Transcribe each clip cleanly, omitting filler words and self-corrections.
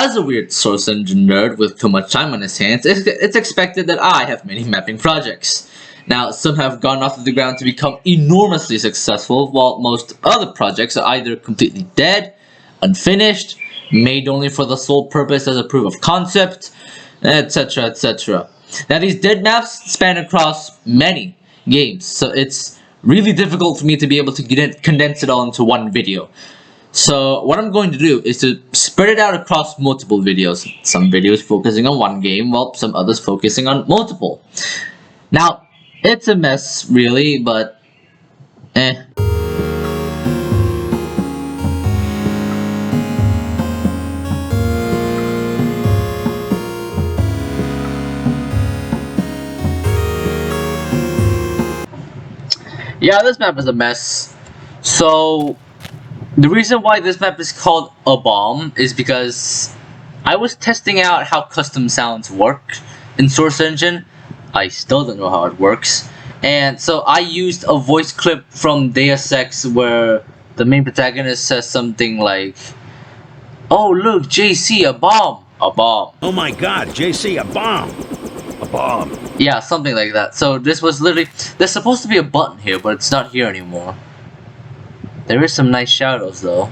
as a weird source engine nerd with too much time on his hands, it's expected that I have many mapping projects. Now, some have gone off the ground to become enormously successful, while most other projects are either completely dead, unfinished, made only for the sole purpose as a proof of concept, etc, etc. Now, these dead maps span across many games, so it's really difficult for me to be able to condense it all into one video. So what I'm going to do is to spread it out across multiple videos. Some videos focusing on one game, while some others focusing on multiple. Now, it's a mess, really, but yeah, this map is a mess. So the reason why this map is called a bomb is because I was testing out how custom sounds work in Source Engine. I still don't know how it works. And so I used a voice clip from Deus Ex where the main protagonist says something like, "Oh look, JC, a bomb! A bomb." Oh my god, JC, a bomb! A bomb. Yeah, something like that. So this was literally... There's supposed to be a button here, but it's not here anymore. There is some nice shadows though.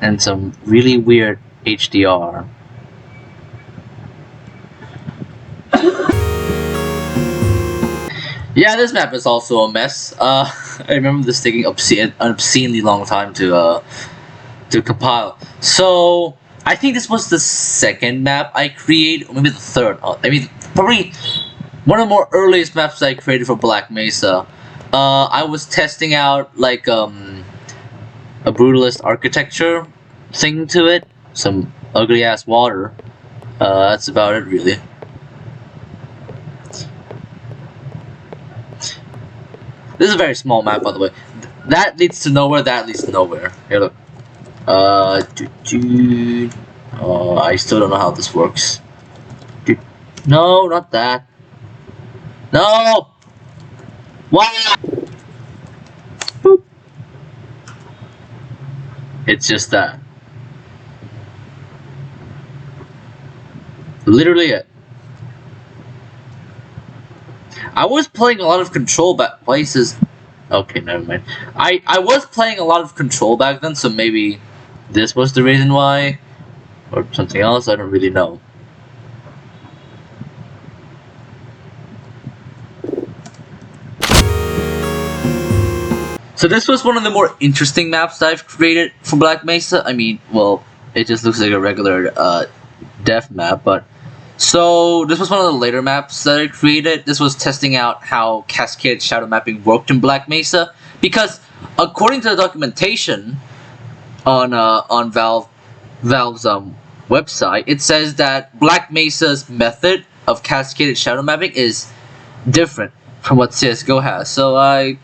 And some really weird HDR. Yeah, this map is also a mess. I remember this taking an obscenely long time to compile. So I think this was the second map I created, or maybe the third. I mean, probably one of the more earliest maps I created for Black Mesa. I was testing out like a brutalist architecture thing to it, some ugly ass water. That's about it, really. This is a very small map, by the way. That leads to nowhere, that leads to nowhere. Here, look. I still don't know how this works. No, not that. No! What? Boop. It's just that. Literally it. I was playing a lot of Control back places. Okay, never mind. I was playing a lot of Control back then, so maybe this was the reason why, or something else. I don't really know. So this was one of the more interesting maps that I've created for Black Mesa. I mean, well, it just looks like a regular death map, but so this was one of the later maps that I created. This was testing out how cascaded shadow mapping worked in Black Mesa, because according to the documentation on Valve's website, it says that Black Mesa's method of cascaded shadow mapping is different from what CSGO has. So I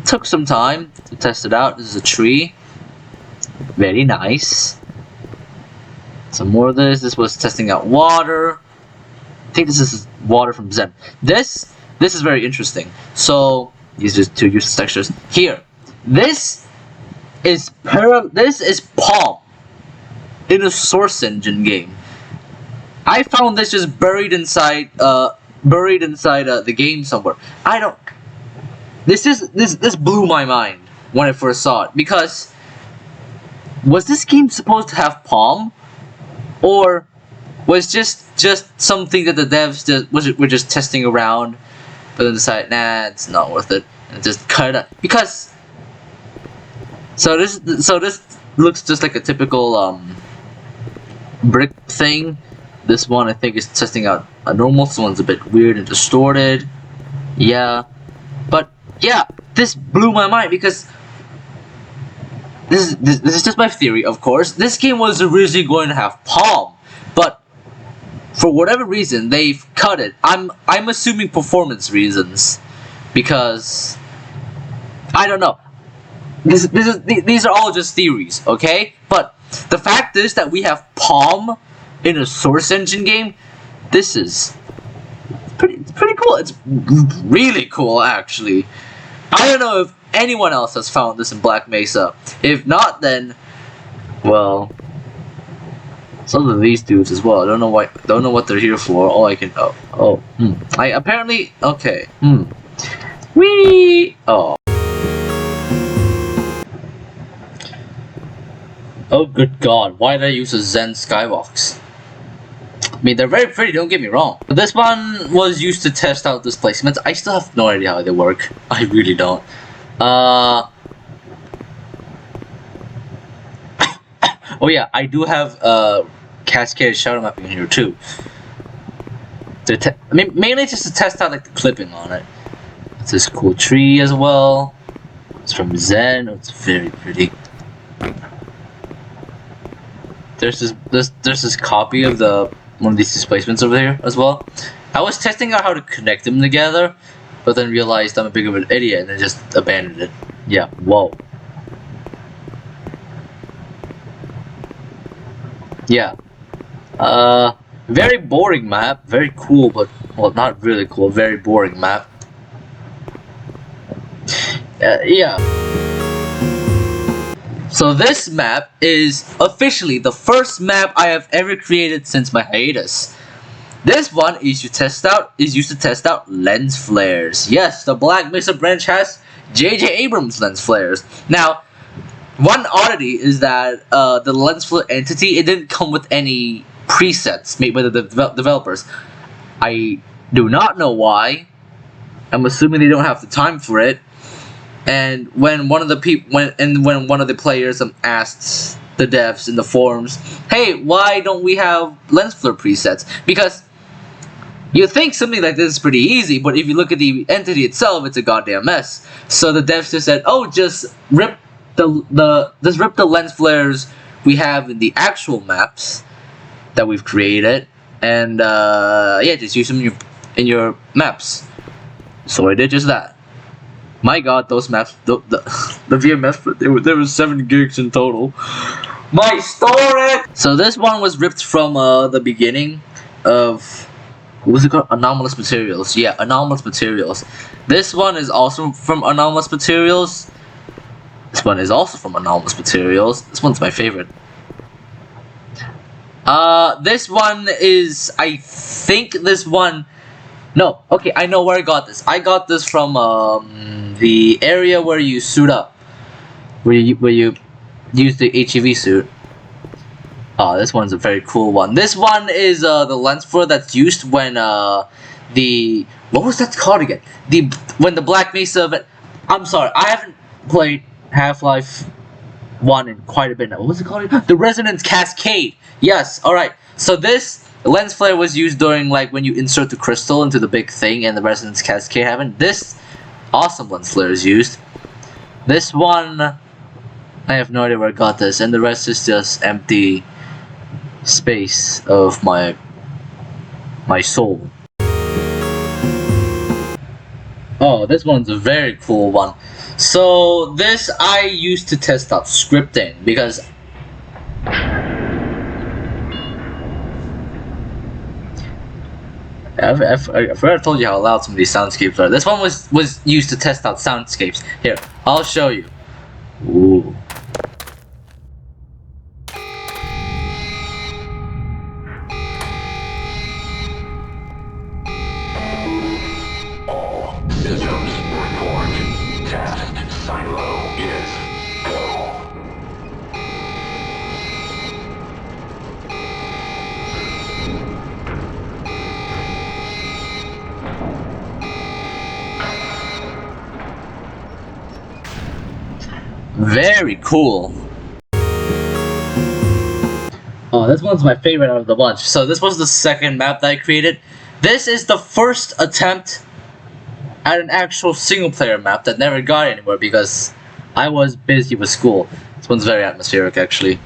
took some time to test it out. This is a tree. Very nice. Some more of this. This was testing out water. I think this is water from Zen. This is very interesting. So these are two useless textures. Here, this is Palm in a Source Engine game. I found this just buried inside the game somewhere. I don't. This blew my mind when I first saw it, because was this game supposed to have Palm, or was just something that the devs were just testing around, but then decided, nah, it's not worth it, and just cut it out? Because so this looks just like a typical brick thing. This one I think is testing out a normal. This one's a bit weird and distorted. Yeah, but yeah, this blew my mind, because this is just my theory, of course. This game was originally going to have Palm, but for whatever reason they've cut it. I'm assuming performance reasons, because I don't know. These are all just theories, okay? But the fact is that we have Palm in a Source Engine game. This is pretty cool. It's really cool, actually. I don't know if anyone else has found this in Black Mesa. If not, then, well, some of these dudes as well. I don't know why. Don't know what they're here for. All I can. I apparently. Okay. Wee. Oh. Oh, good God! Why did I use a Zen Skywalks? I mean, they're very pretty. Don't get me wrong. But this one was used to test out displacements. I still have no idea how they work. I really don't. Oh yeah, I do have cascaded shadow mapping in here too. Mainly just to test out like the clipping on it. It's this cool tree as well. It's from Zen. It's very pretty. There's this copy of one of these displacements over here as well. I was testing out how to connect them together, but then realized I'm a big of an idiot and then just abandoned it. Yeah. Whoa. Yeah. Very boring map. Very cool, but, well, not really cool. Very boring map. Yeah. So this map is officially the first map I have ever created since my hiatus. This one is used to test out lens flares. Yes, the Black Mesa branch has J.J. Abrams lens flares. Now, one oddity is that the lens flare entity, it didn't come with any presets made by the developers. I do not know why. I'm assuming they don't have the time for it. And when one of the when one of the players asked the devs in the forums, "Hey, why don't we have lens flare presets?" Because you think something like this is pretty easy, but if you look at the entity itself, it's a goddamn mess. So the devs just said, "Oh, just rip the lens flares we have in the actual maps that we've created, and yeah, just use them in your maps." So I did just that. My God, those maps, the VMS, there was 7 gigs in total. My storage. So this one was ripped from the beginning of, what was it called? Anomalous Materials. Yeah, Anomalous Materials. This one is also from Anomalous Materials. This one is also from Anomalous Materials. This one's my favorite. This one is, I think this one, no, okay, I know where I got this. I got this from, the area where you suit up. Where you use the HEV suit. Oh, this one's a very cool one. This one is, the lens flare that's used when, what was that called again? When the Black Mesa event, I'm sorry, I haven't played Half-Life 1 in quite a bit now. What was it called again? The Resonance Cascade! Yes, alright. So this lens flare was used during, like, when you insert the crystal into the big thing and the Resonance Cascade happened. This awesome lens flare is used. This one, I have no idea where I got this, and the rest is just empty space of my soul. Oh, this one's a very cool one. So this I used to test out scripting because I forgot I told you how loud some of these soundscapes are. This one was used to test out soundscapes. Here, I'll show you. Ooh. All systems report. Task silo is go. Very cool. Oh, this one's my favorite out of the bunch. So this was the second map that I created. This is the first attempt at an actual single-player map that never got anywhere because I was busy with school. This one's very atmospheric, actually.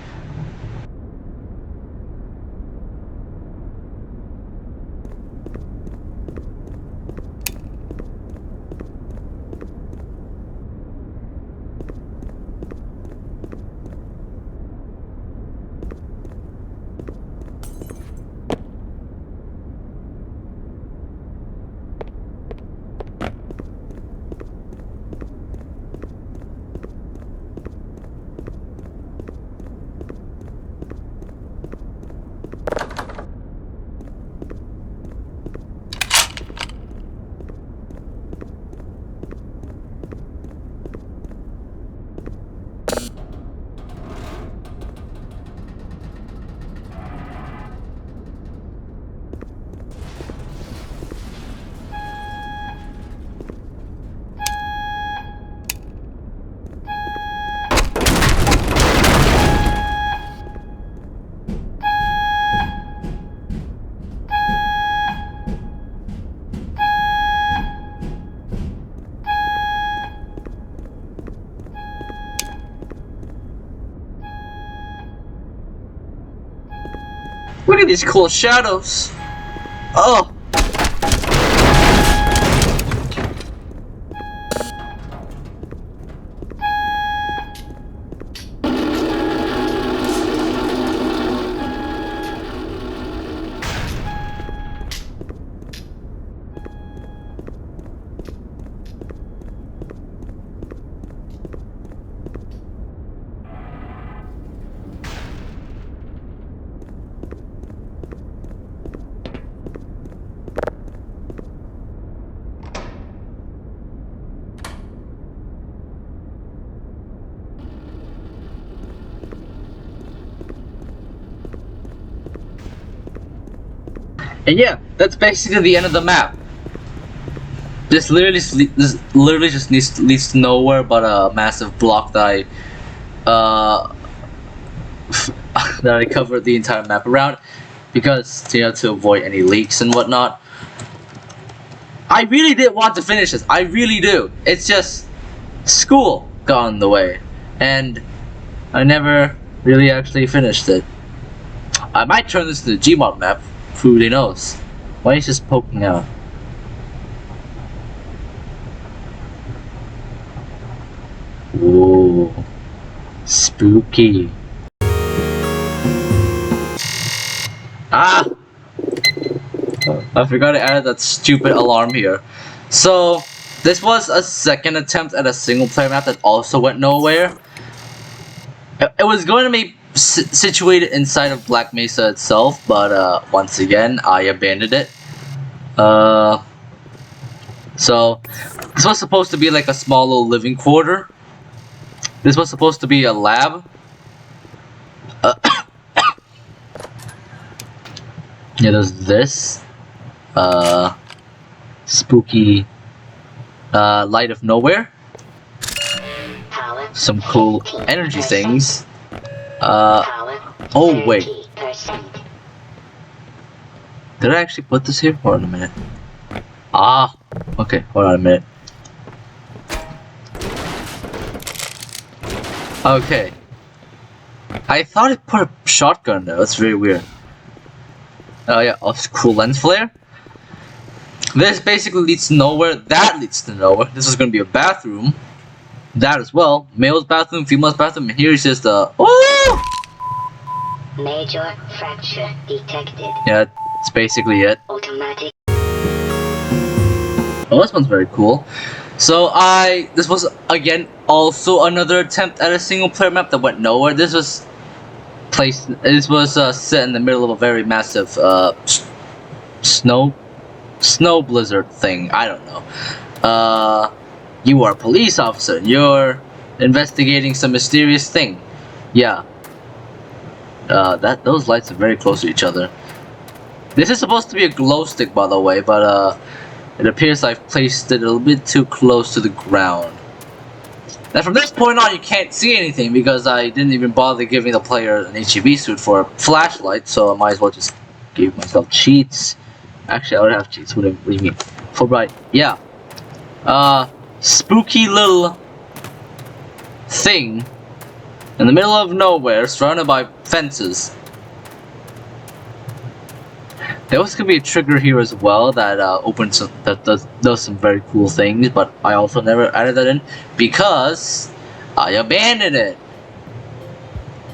Look at these cool shadows. Oh. And yeah, that's basically the end of the map. This literally just leads to nowhere but a massive block that I covered the entire map around because to avoid any leaks and whatnot. I really did want to finish this. I really do. It's just school got in the way, and I never really actually finished it. I might turn this into a Gmod map. Who really knows? Why is just poking out? Whoa, spooky. Ah! I forgot to add that stupid alarm here. So, this was a second attempt at a single player map that also went nowhere. It was going to be situated inside of Black Mesa itself, but once again, I abandoned it. So, this was supposed to be like a small little living quarter. This was supposed to be a lab. Yeah, there's this. Spooky light of nowhere. Some cool energy things. Oh wait. Did I actually put this here? Hold on a minute. Ah, okay, hold on a minute. Okay. I thought it put a shotgun there, that's very weird. Oh yeah, a cool lens flare. This basically leads to nowhere, that leads to nowhere. This is gonna be a bathroom. That as well. Male's bathroom, female's bathroom, and here's just a Major fracture detected. Yeah, that's basically it. Automatic. Oh, this one's very cool. So this was again also another attempt at a single player map that went nowhere. This was set in the middle of a very massive snow blizzard thing. I don't know. You are a police officer. You're investigating some mysterious thing. Yeah. Those lights are very close to each other. This is supposed to be a glow stick, by the way, but it appears I've placed it a little bit too close to the ground. And from this point on, you can't see anything because I didn't even bother giving the player an HEV suit for a flashlight, so I might as well just give myself cheats. Actually, I would have cheats. What do you mean? Fulbright. Yeah. Spooky little thing in the middle of nowhere, surrounded by fences. There was gonna be a trigger here as well that does some very cool things, but I also never added that in because I abandoned it.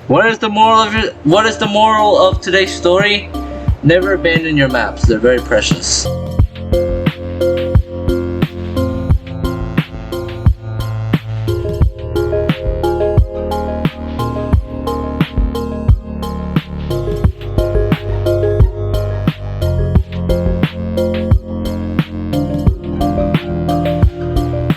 What is the moral of today's story? Never abandon your maps. They're very precious.